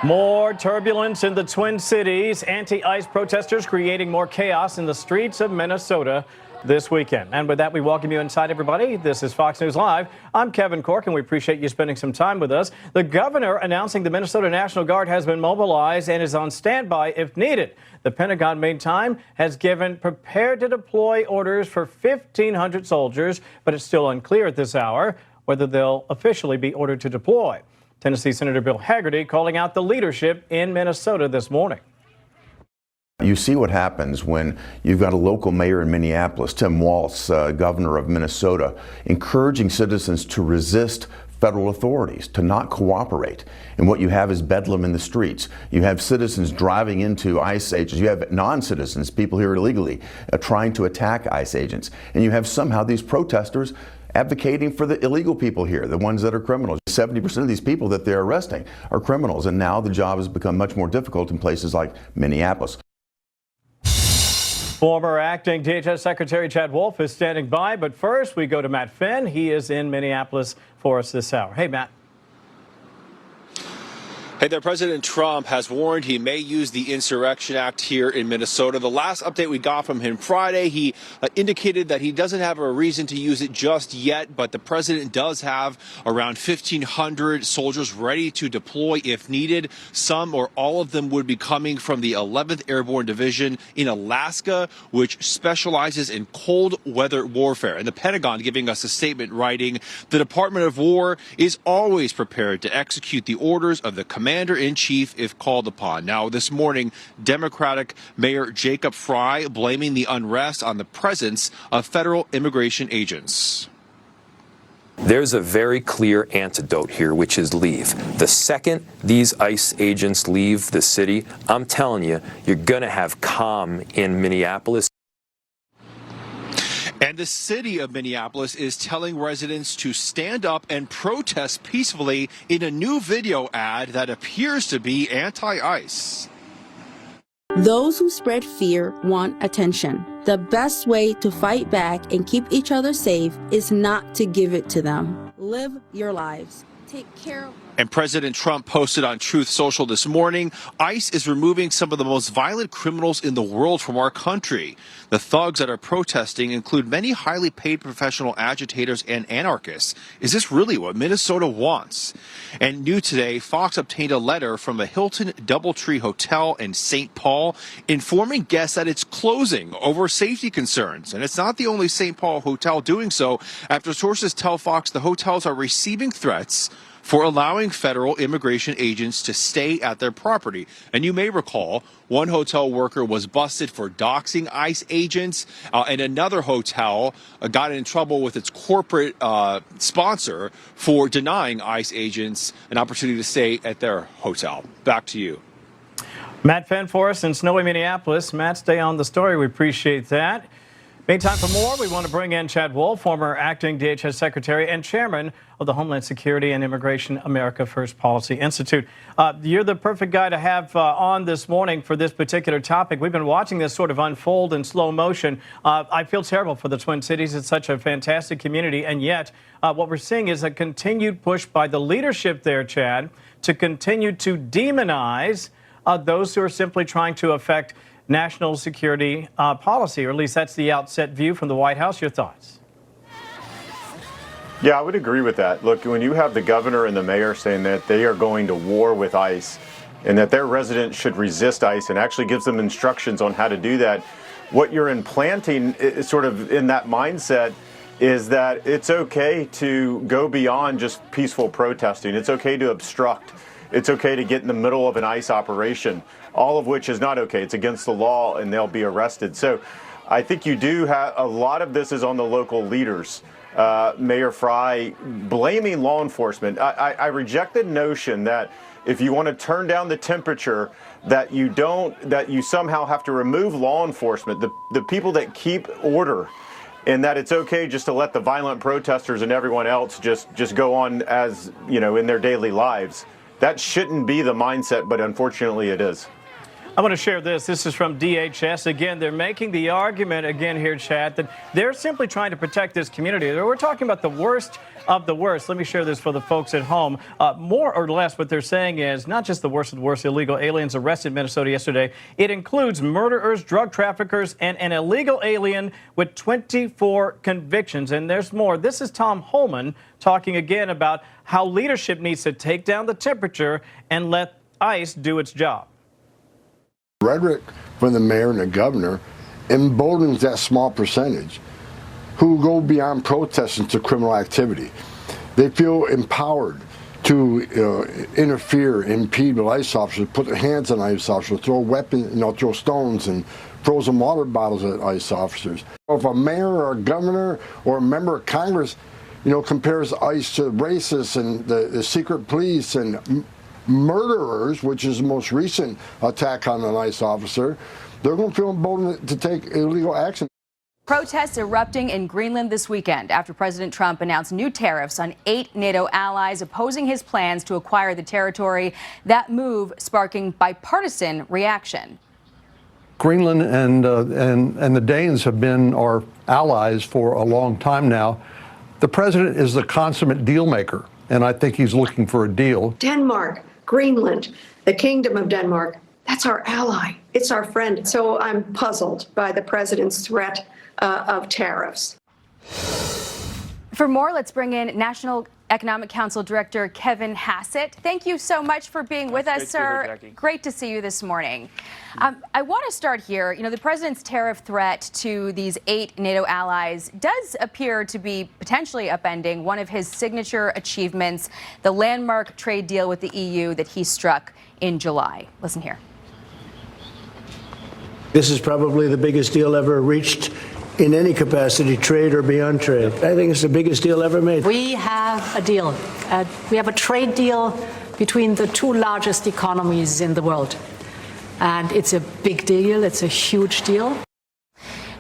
More turbulence in the Twin Cities. Anti-ICE protesters creating more chaos in the streets of Minnesota this weekend. And with that, we welcome you inside, everybody. This is Fox News Live. I'm Kevin Cork, and we appreciate you spending some time with us. The governor announcing the Minnesota National Guard has been mobilized and is on standby if needed. The Pentagon, meantime, has given prepared to deploy orders for 1,500 soldiers, but it's still unclear at this hour whether they'll officially be ordered to deploy. Tennessee Senator Bill Hagerty calling out the leadership in Minnesota this morning. You see what happens when you've got a local mayor in Minneapolis, Tim Walz, governor of Minnesota, encouraging citizens to resist federal authorities, to not cooperate. And what you have is bedlam in the streets. You have citizens driving into ICE agents. You have non-citizens, people here illegally, trying to attack ICE agents. And you have somehow these protesters advocating for the illegal people here, the ones that are criminals. 70% of these people that they're arresting are criminals. And now the job has become much more difficult in places like Minneapolis. Former acting DHS Secretary Chad Wolf is standing by. But first, we go to Matt Finn. He is in Minneapolis for us this hour. Hey, Matt. Hey there, President Trump has warned he may use the Insurrection Act here in Minnesota. The last update we got from him Friday, he indicated that he doesn't have a reason to use it just yet, but the president does have around 1,500 soldiers ready to deploy if needed. Some or all of them would be coming from the 11th Airborne Division in Alaska, which specializes in cold weather warfare. And the Pentagon giving us a statement writing, the Department of War is always prepared to execute the orders of the Commander-in-Chief if called upon. Now, this morning, Democratic Mayor Jacob Frey blaming the unrest on the presence of federal immigration agents. There's a very clear antidote here, which is leave. The second these ICE agents leave the city, I'm telling you, you're going to have calm in Minneapolis. And the city of Minneapolis is telling residents to stand up and protest peacefully in a new video ad that appears to be anti-ICE. Those who spread fear want attention. The best way to fight back and keep each other safe is not to give it to them. Live your lives. Take care of. And President Trump posted on Truth Social this morning, ICE is removing some of the most violent criminals in the world from our country. The thugs that are protesting include many highly paid professional agitators and anarchists. Is this really what Minnesota wants? And new today, Fox obtained a letter from a Hilton DoubleTree Hotel in St. Paul informing guests that it's closing over safety concerns. And it's not the only St. Paul hotel doing so, after sources tell Fox the hotels are receiving threats for allowing federal immigration agents to stay at their property. And you may recall, one hotel worker was busted for doxing ICE agents, and another hotel got in trouble with its corporate sponsor for denying ICE agents an opportunity to stay at their hotel. Back to you. Matt Finn for us in snowy Minneapolis. Matt, stay on the story. We appreciate that. Meantime, for more, we want to bring in Chad Wolf, former acting DHS Secretary and chairman of the Homeland Security and Immigration America First Policy Institute. You're the perfect guy to have on this morning for this particular topic. We've been watching this sort of unfold in slow motion. I feel terrible for the Twin Cities. It's such a fantastic community, and yet what we're seeing is a continued push by the leadership there, Chad, to continue to demonize those who are simply trying to affect national security policy, or at least that's the outset view from the White House. Your thoughts? Yeah, I would agree with that. Look, when you have the governor and the mayor saying that they are going to war with ICE and that their residents should resist ICE and actually gives them instructions on how to do that, what you're implanting is sort of in that mindset is that it's okay to go beyond just peaceful protesting. It's okay to obstruct. It's okay to get in the middle of an ICE operation, all of which is not okay. It's against the law and they'll be arrested. So I think you do have a lot of this is on the local leaders. Mayor Frey blaming law enforcement. I reject the notion that if you want to turn down the temperature, that you somehow have to remove law enforcement, the people that keep order, and that it's okay just to let the violent protesters and everyone else just go on as, you know, in their daily lives. That shouldn't be the mindset, but unfortunately it is. I want to share this. This is from DHS. Again, they're making the argument again here, Chad, that they're simply trying to protect this community. We're talking about the worst of the worst. Let me share this for the folks at home. More or less what they're saying is not just the worst of the worst illegal aliens arrested in Minnesota yesterday. It includes murderers, drug traffickers, and an illegal alien with 24 convictions. And there's more. This is Tom Holman talking again about how leadership needs to take down the temperature and let ICE do its job. Rhetoric from the mayor and the governor emboldens that small percentage who go beyond protesting to criminal activity. They feel empowered to interfere, impede with ICE officers, put their hands on ICE officers, throw weapons, throw stones and frozen water bottles at ICE officers. If a mayor or a governor or a member of Congress, compares ICE to racists and the secret police and murderers, which is the most recent attack on an ICE officer, they're going to feel emboldened to take illegal action. Protests erupting in Greenland this weekend after President Trump announced new tariffs on 8 NATO allies opposing his plans to acquire the territory. That move sparking bipartisan reaction. Greenland and the Danes have been our allies for a long time now. The president is the consummate deal maker, and I think he's looking for a deal. Denmark, Greenland, the Kingdom of Denmark, that's our ally. It's our friend. So I'm puzzled by the president's threat of tariffs. For more, let's bring in National Economic Council Director Kevin Hassett. Thank you so much for being with us, sir. Great to see you this morning. I want to start here. The president's tariff threat to these 8 NATO allies does appear to be potentially upending one of his signature achievements, the landmark trade deal with the EU that he struck in July. Listen here. This is probably the biggest deal ever reached in any capacity, trade or beyond trade. I think it's the biggest deal ever made. We have a deal. We have a trade deal between the 2 largest economies in the world. And it's a big deal. It's a huge deal.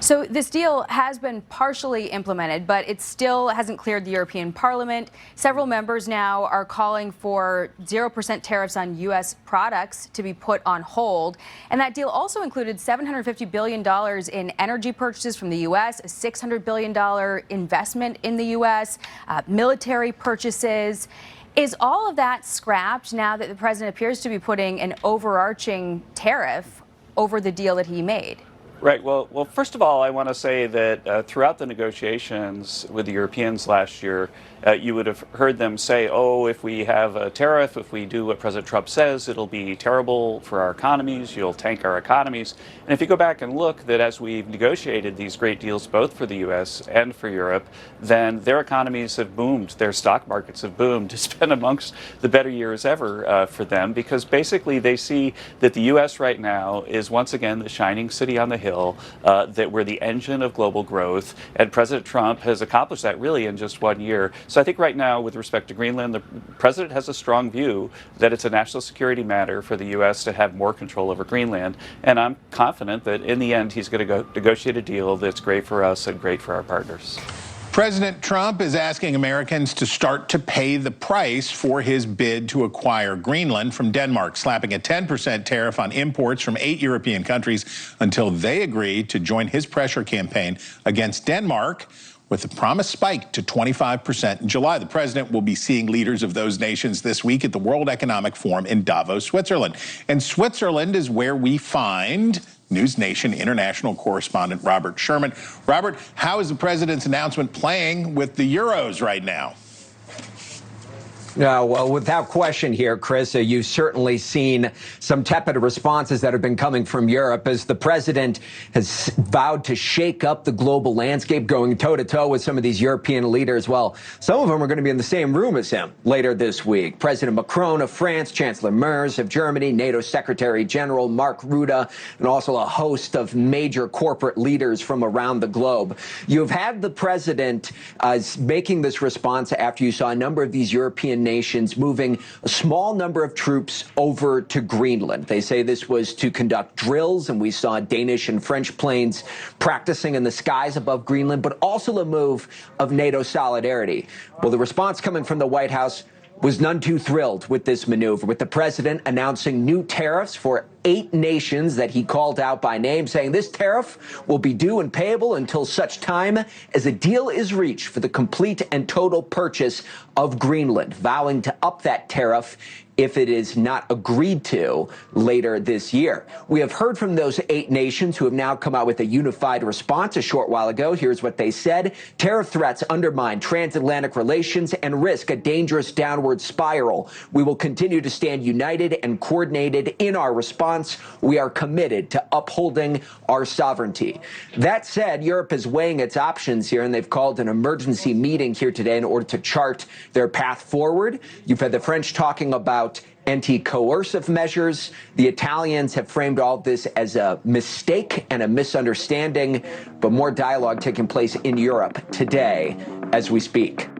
So this deal has been partially implemented, but it still hasn't cleared the European Parliament. Several members now are calling for 0% tariffs on U.S. products to be put on hold. And that deal also included $750 billion in energy purchases from the U.S., a $600 billion investment in the U.S., military purchases. Is all of that scrapped now that the president appears to be putting an overarching tariff over the deal that he made? Right. Well, first of all, I want to say that throughout the negotiations with the Europeans last year, you would have heard them say, oh, if we have a tariff, if we do what President Trump says, it'll be terrible for our economies, you'll tank our economies. And if you go back and look that as we've negotiated these great deals both for the U.S. and for Europe, then their economies have boomed, their stock markets have boomed. It's been amongst the better years ever for them because basically they see that the U.S. right now is once again the shining city on the hill, that we're the engine of global growth, and President Trump has accomplished that really in just 1 year. So I think right now, with respect to Greenland, the president has a strong view that it's a national security matter for the U.S. to have more control over Greenland, and I'm confident that in the end he's going to go negotiate a deal that's great for us and great for our partners. President Trump is asking Americans to start to pay the price for his bid to acquire Greenland from Denmark, slapping a 10% tariff on imports from 8 European countries until they agree to join his pressure campaign against Denmark, with the promise spiked to 25% in July. The president will be seeing leaders of those nations this week at the World Economic Forum in Davos, Switzerland. And Switzerland is where we find News Nation international correspondent Robert Sherman. Robert, how is the president's announcement playing with the Euros right now? Well, without question here, Chris, you've certainly seen some tepid responses that have been coming from Europe as the president has vowed to shake up the global landscape, going toe-to-toe with some of these European leaders. Well, some of them are going to be in the same room as him later this week. President Macron of France, Chancellor Merz of Germany, NATO Secretary General Mark Rutte, and also a host of major corporate leaders from around the globe. You've had the president making this response after you saw a number of these European nations moving a small number of troops over to Greenland. They say this was to conduct drills, and we saw Danish and French planes practicing in the skies above Greenland, but also a move of NATO solidarity. Well, the response coming from the White House was none too thrilled with this maneuver, with the president announcing new tariffs for 8 nations that he called out by name, saying this tariff will be due and payable until such time as a deal is reached for the complete and total purchase of Greenland, vowing to up that tariff if it is not agreed to later this year. We have heard from those 8 nations who have now come out with a unified response a short while ago. Here's what they said. Tariff threats undermine transatlantic relations and risk a dangerous downward spiral. We will continue to stand united and coordinated in our response. We are committed to upholding our sovereignty. That said, Europe is weighing its options here, and they've called an emergency meeting here today in order to chart their path forward. You've had the French talking about anti-coercive measures. The Italians have framed all this as a mistake and a misunderstanding, but more dialogue taking place in Europe today as we speak.